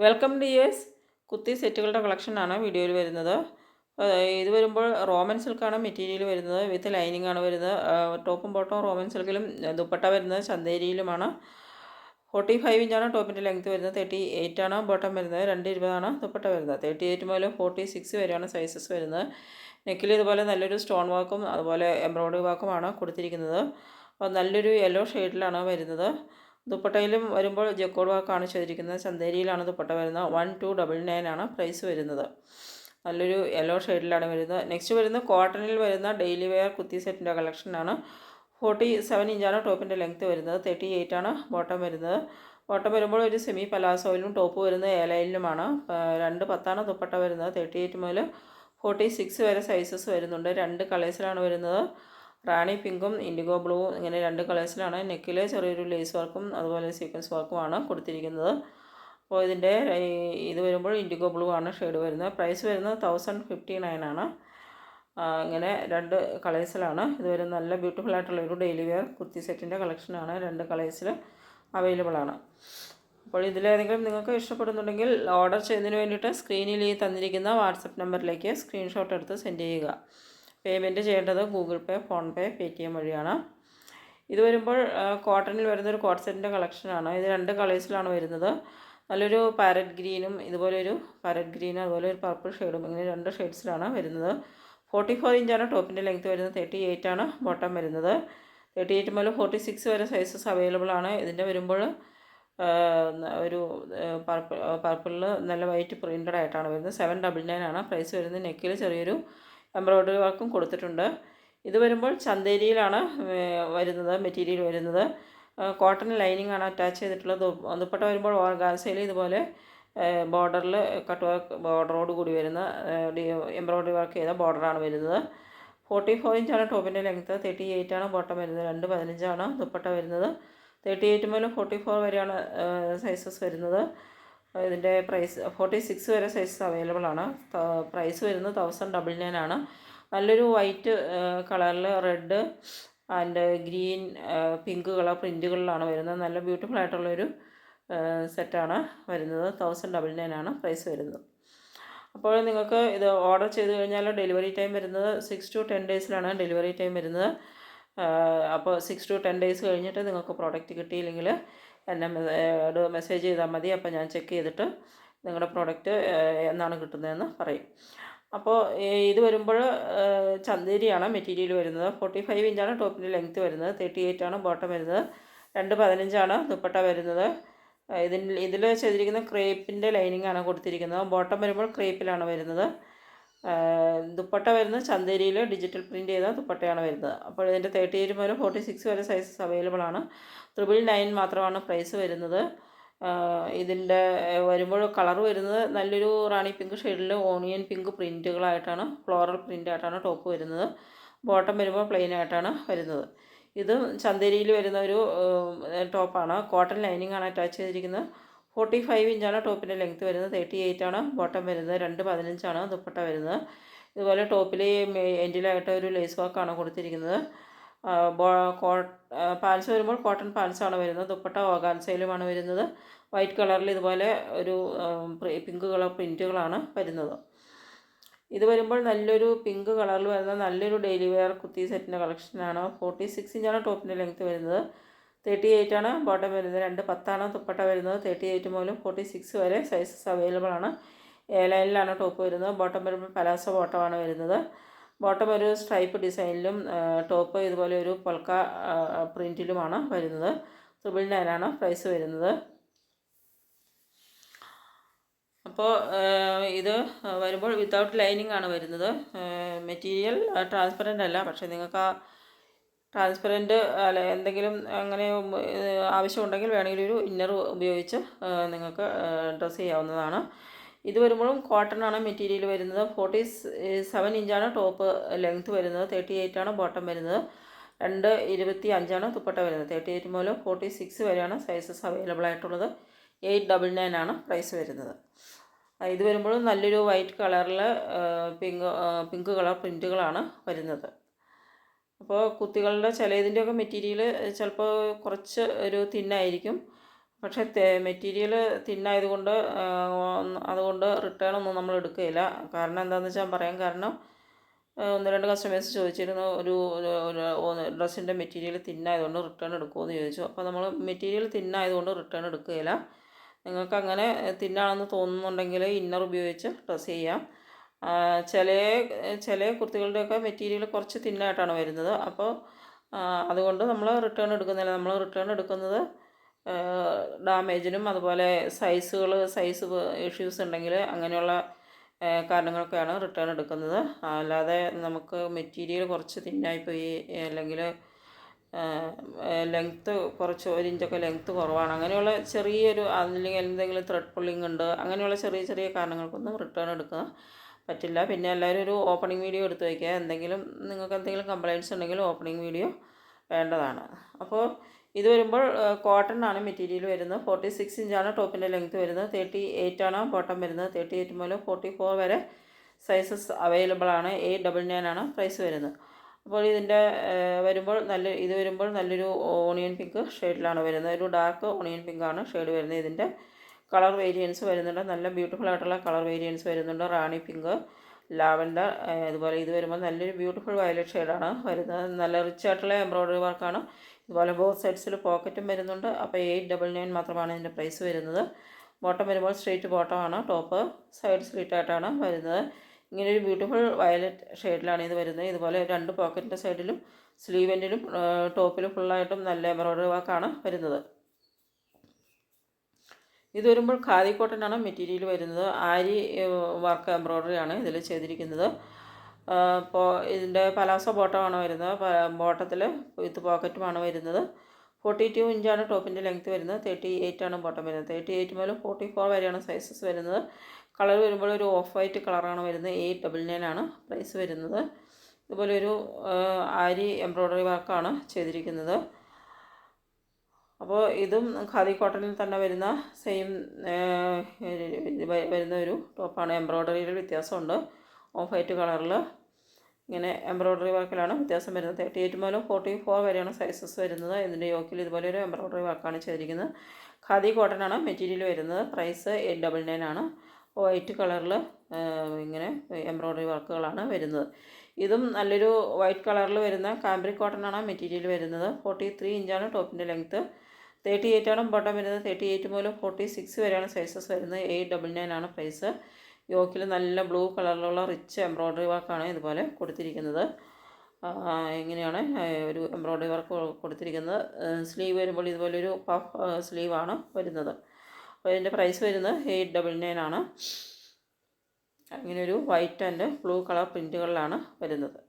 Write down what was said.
Welcome dears. കുത്തി സെറ്റുകളുടെ കളക്ഷനാണ് വീഡിയോയിൽ വരുന്നത്. ഇത് വരുമ്പോൾ റോമൻ സിൽക്കാണ് മെറ്റീരിയൽ വരുന്നത്. വിത്ത് ലൈനിങ് ആണ് വരുന്നത്. ടോപ്പും ബോട്ടവും റോമൻ സിൽക്കിലും ദുപ്പട്ട വരുന്നത് ചന്തേരിയിലുമാണ്. 45 ഇഞ്ചാണ് ടോപ്പിൻ്റെ ലെങ്ത് വരുന്നത്. 38 ആണ് ബോട്ടം വരുന്നത്. 220 ദുപ്പട്ട വരുന്നത്. 38 മുതൽ 46 വരെയാണ് സൈസസ് വരുന്നത്. നെക്കിൽ ഇതുപോലെ നല്ലൊരു സ്റ്റോൺ വർക്കും അതുപോലെ എംബ്രോയ്ഡറി വർക്കുമാണ് കൊടുത്തിരിക്കുന്നത്. അപ്പോൾ നല്ലൊരു യെല്ലോ ഷെയ്ഡിലാണ് വരുന്നത്. ദുപ്പട്ടയിലും വരുമ്പോൾ ജക്കോഡ് വർക്കാണ് ചെയ്തിരിക്കുന്നത്. ചന്തേരിയിലാണ് ദുപ്പട്ട വരുന്നത്. 1299 ആണ് പ്രൈസ് വരുന്നത്. നല്ലൊരു യെല്ലോ ഷെയ്ഡിലാണ് വരുന്നത്. നെക്സ്റ്റ് വരുന്നത് കോട്ടണിൽ വരുന്ന ഡെയിലി വെയർ കുത്തി സെറ്റിൻ്റെ കളക്ഷനാണ്. 47 ഇഞ്ചാണ് ടോപ്പിൻ്റെ ലെങ്ത്ത് വരുന്നത്. 38 ആണ് ബോട്ടം വരുന്നത്. ബോട്ടം വരുമ്പോൾ ഒരു സെമി പലാസോയിലും ടോപ്പ് വരുന്നത് എ ലൈനിലുമാണ്. 210 ദുപ്പട്ട വരുന്നത്. 38 മുതൽ 46 വരെ സൈസസ് വരുന്നുണ്ട്. 2 കളേഴ്സിലാണ് വരുന്നത്. റാണി പിങ്കും ഇൻഡിഗോ ബ്ലൂവും ഇങ്ങനെ 2 കളേഴ്സിലാണ്. നെക്കിൽ ചെറിയൊരു ലേസ് വർക്കും അതുപോലെ സീക്വൻസ് വർക്കുമാണ് കൊടുത്തിരിക്കുന്നത്. അപ്പോൾ ഇതിൻ്റെ ഇത് വരുമ്പോൾ ഇൻഡിഗോ ബ്ലൂ ആണ് ഷെയ്ഡ് വരുന്നത്. പ്രൈസ് വരുന്നത് 1059 ആണ്. ഇങ്ങനെ 2 കളേഴ്സിലാണ് ഇത് വരുന്നത്. നല്ല ബ്യൂട്ടിഫുൾ ആയിട്ടുള്ളൊരു ഡെയിലി വെയർ കുർത്തി സെറ്റിൻ്റെ കളക്ഷനാണ്. 2 കളേഴ്സിൽ അവൈലബിൾ ആണ്. അപ്പോൾ ഇതിലേതെങ്കിലും നിങ്ങൾക്ക് ഇഷ്ടപ്പെടുന്നുണ്ടെങ്കിൽ ഓർഡർ ചെയ്യുന്നതിന് വേണ്ടിയിട്ട് സ്ക്രീനിൽ ഈ തന്നിരിക്കുന്ന വാട്സപ്പ് നമ്പറിലേക്ക് സ്ക്രീൻഷോട്ട് എടുത്ത് സെൻഡ് ചെയ്യുക. പേയ്മെൻറ്റ് ചെയ്യേണ്ടത് ഗൂഗിൾ പേ, ഫോൺപേ, പേടിഎം വഴിയാണ്. ഇത് വരുമ്പോൾ കോട്ടണിൽ വരുന്നൊരു കോട്ട് സെറ്റിൻ്റെ കളക്ഷനാണ്. ഇത് 2 കളേഴ്സിലാണ് വരുന്നത്. നല്ലൊരു പാരറ്റ് ഗ്രീനും ഇതുപോലെ ഒരു പാരറ്റ് ഗ്രീനും അതുപോലെ ഒരു പർപ്പിൾ ഷെയ്ഡും ഇങ്ങനെ 2 ഷെയ്ഡ്സിലാണ് വരുന്നത്. 44 ഇഞ്ചാണ് ടോപ്പിൻ്റെ ലെങ്ത്ത് വരുന്നത്. 38 ആണ് ബോട്ടം വരുന്നത്. 38 മുതൽ 46 വരെ സൈസസ് അവൈലബിൾ ആണ്. ഇതിൻ്റെ വരുമ്പോൾ ഒരു പർപ്പിളിൽ നല്ല വൈറ്റ് പ്രിൻ്റഡ് ആയിട്ടാണ് വരുന്നത്. 799 ആണ് പ്രൈസ് വരുന്നത്. നെക്കിൽ ചെറിയൊരു എംബ്രോയ്ഡറി വർക്കും കൊടുത്തിട്ടുണ്ട്. ഇത് വരുമ്പോൾ ചന്തേരിയിലാണ് വരുന്നത് മെറ്റീരിയൽ വരുന്നത്. കോട്ടൺ ലൈനിങ് ആണ് അറ്റാച്ച് ചെയ്തിട്ടുള്ളത്. ദുപ്പട്ട വരുമ്പോൾ ഓർഗാൻസയിൽ ഇതുപോലെ ബോർഡറിൽ കട്ട് വർക്ക് ബോർഡറോട് കൂടി വരുന്ന എംബ്രോയ്ഡറി വർക്ക് ചെയ്ത ബോർഡറാണ് വരുന്നത്. 44 ഇഞ്ചാണ് ടോപ്പിൻ്റെ ലെങ്ത്ത്. 38 ആണ് ബോട്ടം വരുന്നത്. 215 ആണ് ദുപ്പട്ട വരുന്നത്. 38 മുതൽ 44 വരെയാണ് സൈസസ് വരുന്നത്. ഇതിൻ്റെ പ്രൈസ് 46 വരെ സൈസസ് അവൈലബിൾ ആണ്. പ്രൈസ് വരുന്നത് 1099 ആണ്. നല്ലൊരു വൈറ്റ് കളറിൽ red and green pink colour പ്രിൻറ്റുകളിലാണ് വരുന്നത്. നല്ല ബ്യൂട്ടിഫുൾ ആയിട്ടുള്ളൊരു സെറ്റാണ് വരുന്നത്. 1099 ആണ് പ്രൈസ് വരുന്നത്. അപ്പോൾ നിങ്ങൾക്ക് ഇത് ഓർഡർ ചെയ്ത് കഴിഞ്ഞാൽ ഡെലിവറി ടൈം വരുന്നത് 6 to 10 ഡേയ്സിലാണ് ഡെലിവറി ടൈം വരുന്നത്. അപ്പോൾ 6 to 10 ഡേയ്സ് കഴിഞ്ഞിട്ട് നിങ്ങൾക്ക് പ്രോഡക്റ്റ് കിട്ടിയില്ലെങ്കിൽ എന്നെ മെസ്സേജ് ചെയ്താൽ മതി. അപ്പോൾ ഞാൻ ചെക്ക് ചെയ്തിട്ട് നിങ്ങളുടെ പ്രോഡക്റ്റ് എന്നാണ് കിട്ടുന്നതെന്ന് പറയും. അപ്പോൾ ഇത് വരുമ്പോൾ ചന്തേരിയാണ് മെറ്റീരിയൽ വരുന്നത്. 45 ഇഞ്ചാണ് ടോപ്പിൻ്റെ ലെങ്ത്ത് വരുന്നത്. 38 ആണ് ബോട്ടം വരുന്നത്. 215 ആണ് ദുപ്പട്ട വരുന്നത്. ഇതിൽ ചെയ്തിരിക്കുന്ന ക്രേപ്പിൻ്റെ ലൈനിങ് ആണ് കൊടുത്തിരിക്കുന്നത്. ബോട്ടം വരുമ്പോൾ ക്രേപ്പിലാണ് വരുന്നത്. ദുപ്പട്ട വരുന്നത് ചന്തേരിയിൽ ഡിജിറ്റൽ പ്രിൻ്റ് ചെയ്ത ദുപ്പട്ടയാണ് വരുന്നത്. അപ്പോൾ ഇതിൻ്റെ 38 മുതൽ 46 വരെ സൈസസ് അവൈലബിൾ ആണ്. 999 മാത്രമാണ് പ്രൈസ് വരുന്നത്. ഇതിൻ്റെ വരുമ്പോൾ കളർ വരുന്നത് നല്ലൊരു റാണി പിങ്ക് ഷെയ്ഡിൽ ഓണിയൻ പിങ്ക് പ്രിൻറ്റുകളായിട്ടാണ്, ഫ്ലോറൽ പ്രിൻ്റായിട്ടാണ് ടോപ്പ് വരുന്നത്. ബോട്ടം വരുമ്പോൾ പ്ലെയിൻ ആയിട്ടാണ് വരുന്നത്. ഇത് ചന്തേരിയിൽ വരുന്ന ഒരു ടോപ്പാണ്. കോട്ടൺ ലൈനിങ് ആണ് അറ്റാച്ച് ചെയ്തിരിക്കുന്നത്. 45 ഇഞ്ചാണ് ടോപ്പിൻ്റെ ലെങ്ത്ത് വരുന്നത്. 38 ആണ് ബോട്ടം വരുന്നത്. 215 ആണ് ദുപ്പട്ട വരുന്നത്. ഇതുപോലെ ടോപ്പിൽ എൻഡിലായിട്ട് ഒരു ലേസ് വർക്കാണ് കൊടുത്തിരിക്കുന്നത്. പാൻസ് വരുമ്പോൾ കോട്ടൺ പാൻസാണ് വരുന്നത്. ദുപ്പട്ട ഓർഗാൻസയിലുമാണ് വരുന്നത്. വൈറ്റ് കളറിൽ ഇതുപോലെ ഒരു പിങ്ക് കളർ പ്രിൻറ്റുകളാണ് വരുന്നത്. ഇത് വരുമ്പോൾ നല്ലൊരു പിങ്ക് കളറിൽ വരുന്ന നല്ലൊരു ഡെയിലി വെയർ കുത്തി സെറ്റിൻ്റെ കളക്ഷനാണ്. 46 ഇഞ്ചാണ് ടോപ്പിൻ്റെ ലെങ്ത്ത് വരുന്നത്. 38 ആണ് ബോട്ടം വരുന്നത്. 210 ആണ് ദുപ്പട്ട വരുന്നത്. 38 മുതൽ 46 വരെ സൈസസ് അവൈലബിൾ ആണ്. എ ലൈനിലാണ് ടോപ്പ് വരുന്നത്. ബോട്ടം വരുമ്പോൾ പലാസോ ബോട്ടമാണ് വരുന്നത്. ബോട്ടം ഒരു സ്ട്രൈപ്പ് ഡിസൈനിലും ടോപ്പ് ഇതുപോലെ ഒരു പൊൽക്ക പ്രിൻറ്റിലുമാണ് വരുന്നത്. 999 ആണ് പ്രൈസ് വരുന്നത്. അപ്പോൾ ഇത് വരുമ്പോൾ വിത്തൗട്ട് ലൈനിങ് ആണ് വരുന്നത്. മെറ്റീരിയൽ ട്രാൻസ്പെറൻ്റ് അല്ല, പക്ഷേ നിങ്ങൾക്ക് ആ ട്രാൻസ്പെറൻറ്റ് അല്ല എന്തെങ്കിലും അങ്ങനെ ആവശ്യമുണ്ടെങ്കിൽ വേണമെങ്കിൽ ഒരു ഇന്നർ ഉപയോഗിച്ച് നിങ്ങൾക്ക് ഡ്രസ്സ് ചെയ്യാവുന്നതാണ്. ഇത് വരുമ്പോഴും കോട്ടൺ ആണ് മെറ്റീരിയൽ വരുന്നത്. 47 ഇഞ്ചാണ് ടോപ്പ് ലെങ്ത്ത് വരുന്നത്. 38 ആണ് ബോട്ടം വരുന്നത്. 225 ആണ് ദുപ്പട്ട വരുന്നത്. 38 മുതൽ 46 വരെയാണ് സൈസസ് അവൈലബിൾ ആയിട്ടുള്ളത്. 899 ആണ് പ്രൈസ് വരുന്നത്. ഇത് വരുമ്പോഴും നല്ലൊരു വൈറ്റ് കളറിൽ പിങ്ക് കളർ പ്രിൻറ്റുകളാണ് വരുന്നത്. അപ്പോൾ കുത്തികളുടെ ഇതിൻ്റെയൊക്കെ മെറ്റീരിയൽ ചിലപ്പോൾ കുറച്ച് ഒരു തിന്നായിരിക്കും. പക്ഷേ മെറ്റീരിയൽ തിന്നായതുകൊണ്ട് അതുകൊണ്ട് റിട്ടേൺ ഒന്നും നമ്മൾ എടുക്കുകയില്ല. കാരണം എന്താണെന്ന് വെച്ചാൽ പറയാൻ കാരണം, ഒന്ന് രണ്ട് കസ്റ്റമേഴ്സ് ചോദിച്ചിരുന്നു, ഒരു ഡ്രസ്സിൻ്റെ മെറ്റീരിയൽ തിന്നായതുകൊണ്ട് റിട്ടേൺ എടുക്കുമോ എന്ന് ചോദിച്ചു. അപ്പോൾ നമ്മൾ മെറ്റീരിയൽ തിന്നായതുകൊണ്ട് റിട്ടേൺ എടുക്കുകയില്ല. നിങ്ങൾക്ക് അങ്ങനെ തിന്നാണെന്ന് തോന്നുന്നുണ്ടെങ്കിൽ ഇന്നർ ഉപയോഗിച്ച് ഡ്രസ്സ് ചെയ്യാം. ചില ചില കുർത്തികളുടെയൊക്കെ മെറ്റീരിയൽ കുറച്ച് തിന്നായിട്ടാണ് വരുന്നത്. അപ്പോൾ അതുകൊണ്ട് നമ്മൾ റിട്ടേൺ എടുക്കുന്നില്ല. നമ്മൾ റിട്ടേൺ എടുക്കുന്നത് ഡാമേജിനും അതുപോലെ സൈസ് ഇഷ്യൂസ് ഉണ്ടെങ്കിൽ അങ്ങനെയുള്ള കാരണങ്ങൾക്കാണ് റിട്ടേൺ എടുക്കുന്നത്. അല്ലാതെ നമുക്ക് മെറ്റീരിയൽ കുറച്ച് തിന്നായിപ്പോയി, അല്ലെങ്കിൽ ലെങ്ത്ത് കുറച്ച് 1 ഇഞ്ചൊക്കെ ലെങ്ത്ത് കുറവാണ്, അങ്ങനെയുള്ള ചെറിയൊരു, അല്ലെങ്കിൽ എന്തെങ്കിലും ത്രെഡ് പുള്ളിങ് ഉണ്ട്, അങ്ങനെയുള്ള ചെറിയ ചെറിയ കാരണങ്ങൾക്കൊന്നും റിട്ടേൺ എടുക്കാൻ പറ്റില്ല. പിന്നെ എല്ലാവരും ഒരു ഓപ്പണിംഗ് വീഡിയോ എടുത്ത് വയ്ക്കുക. നിങ്ങൾക്ക് എന്തെങ്കിലും കംപ്ലയിൻറ്റ്സ് ഉണ്ടെങ്കിൽ ഓപ്പണിംഗ് വീഡിയോ വേണ്ടതാണ്. അപ്പോൾ ഇത് വരുമ്പോൾ കോട്ടൺ ആണ് മെറ്റീരിയൽ വരുന്നത്. 46 ഇഞ്ചാണ് ടോപ്പിൻ്റെ ലെങ്ത്ത് വരുന്നത്. 38 ആണ് ബോട്ടം വരുന്നത്. 38 മുതൽ 44 വരെ സൈസസ് അവൈലബിൾ ആണ്. 899 ആണ് പ്രൈസ് വരുന്നത്. അപ്പോൾ ഇതിൻ്റെ വരുമ്പോൾ നല്ലൊരു ഓണിയൻ പിങ്ക് ഷെയ്ഡിലാണ് വരുന്നത്. ഒരു ഡാർക്ക് ഓണിയൻ പിങ്കാണ് ഷെയ്ഡ് വരുന്നത്. ഇതിൻ്റെ കളർ വേരിയൻസ് വരുന്നുണ്ട്. നല്ല ബ്യൂട്ടിഫുൾ ആയിട്ടുള്ള കളർ വേരിയൻസ് വരുന്നുണ്ട്. റാണി പിങ്ക്, ലാവൻഡർ, അതുപോലെ ഇത് വരുമ്പോൾ നല്ലൊരു ബ്യൂട്ടിഫുൾ വയലറ്റ് ഷെയ്ഡാണ് വരുന്നത്. നല്ല റിച്ച് ആയിട്ടുള്ള എംബ്രോയ്ഡറി വർക്കാണ്. ഇതുപോലെ ബോത്ത് സൈഡ്സിൽ പോക്കറ്റും വരുന്നുണ്ട്. അപ്പോൾ 899 മാത്രമാണ് ഇതിൻ്റെ പ്രൈസ് വരുന്നത്. ബോട്ടം വരുമ്പോൾ സ്ട്രെയിറ്റ് ബോട്ടമാണ്, ടോപ്പ് സൈഡ് സ്ലിറ്റായിട്ടാണ് വരുന്നത്. ഇങ്ങനെയൊരു ബ്യൂട്ടിഫുൾ വയലറ്റ് ഷെയ്ഡിലാണ് ഇത് വരുന്നത്. ഇതുപോലെ 2 പോക്കറ്റിൻ്റെ സൈഡിലും സ്ലീവെൻറ്റിലും ടോപ്പിലും ഫുള്ളായിട്ടും നല്ല എംബ്രോയ്ഡറി വർക്കാണ് വരുന്നത്. ഇത് വരുമ്പോൾ ഖാദി കോട്ടനാണ് മെറ്റീരിയൽ വരുന്നത്. ആരി വർക്ക് എംബ്രോയ്ഡറിയാണ് ഇതിൽ ചെയ്തിരിക്കുന്നത്. അപ്പോൾ ഇതിൻ്റെ പലാസോ ബോട്ടമാണ് വരുന്നത്. ബോട്ടത്തിൽ വിത്ത് പോക്കറ്റുമാണ് വരുന്നത്. 42 ഇഞ്ചാണ് ടോപ്പിൻ്റെ ലെങ്ത്ത് വരുന്നത്. 38 ആണ് ബോട്ടം വരുന്നത്. 38 മുതൽ 44 വരെയാണ് സൈസസ് വരുന്നത്. കളർ വരുമ്പോൾ ഒരു ഓഫ് വൈറ്റ് കളറാണ് വരുന്നത്. 899 ആണ് പ്രൈസ് വരുന്നത്. ഇതുപോലെ ഒരു ആരി എംബ്രോയ്ഡറി വർക്കാണ് ചെയ്തിരിക്കുന്നത്. അപ്പോൾ ഇതും ഖാദി കോട്ടണിൽ തന്നെ വരുന്ന സെയിം വരുന്ന ഒരു ടോപ്പാണ്. എംബ്രോയ്ഡറിയിൽ വ്യത്യാസമുണ്ട്. ഓഫ് വൈറ്റ് കളറിൽ ഇങ്ങനെ എംബ്രോയ്ഡറി വർക്കിലാണ് വ്യത്യാസം വരുന്നത്. 38 മുതൽ 44 വരെയാണ് സൈസസ് വരുന്നത്. ഇതിൻ്റെ യോക്കിൽ ഇതുപോലെ ഒരു എംബ്രോയ്ഡറി വർക്കാണ് ചെയ്തിരിക്കുന്നത്. ഖാദി കോട്ടനാണ് മെറ്റീരിയൽ വരുന്നത്. പ്രൈസ് 899 ആണ്. വൈറ്റ് കളറിൽ ഇങ്ങനെ എംബ്രോയ്ഡറി വർക്കുകളാണ് വരുന്നത്. ഇതും നല്ലൊരു വൈറ്റ് കളറിൽ വരുന്ന കാംബ്രിക് കോട്ടനാണ് മെറ്റീരിയൽ വരുന്നത്. 43 ഇഞ്ചാണ് ടോപ്പിൻ്റെ ലെങ്ത്ത്. 38 ആണ് ബോട്ടം വരുന്നത്. 38 മുതൽ 46 വരെയാണ് സൈസസ് വരുന്നത്. 899 ആണ് പ്രൈസ്. യോക്കിൽ നല്ല ബ്ലൂ കളറിലുള്ള റിച്ച് എംബ്രോയ്ഡറി വർക്കാണ് ഇതുപോലെ കൊടുത്തിരിക്കുന്നത്. ഇങ്ങനെയാണ് ഒരു എംബ്രോയ്ഡറി വർക്ക് കൊടുത്തിരിക്കുന്നത്. സ്ലീവ് വരുമ്പോൾ ഇതുപോലൊരു പഫ് സ്ലീവാണ് വരുന്നത്. അപ്പോൾ ഇതിൻ്റെ പ്രൈസ് വരുന്നത് 899 ആണ്. ഇങ്ങനെയൊരു വൈറ്റ് ആൻഡ് ബ്ലൂ കളർ പ്രിൻറ്റുകളിലാണ് വരുന്നത്.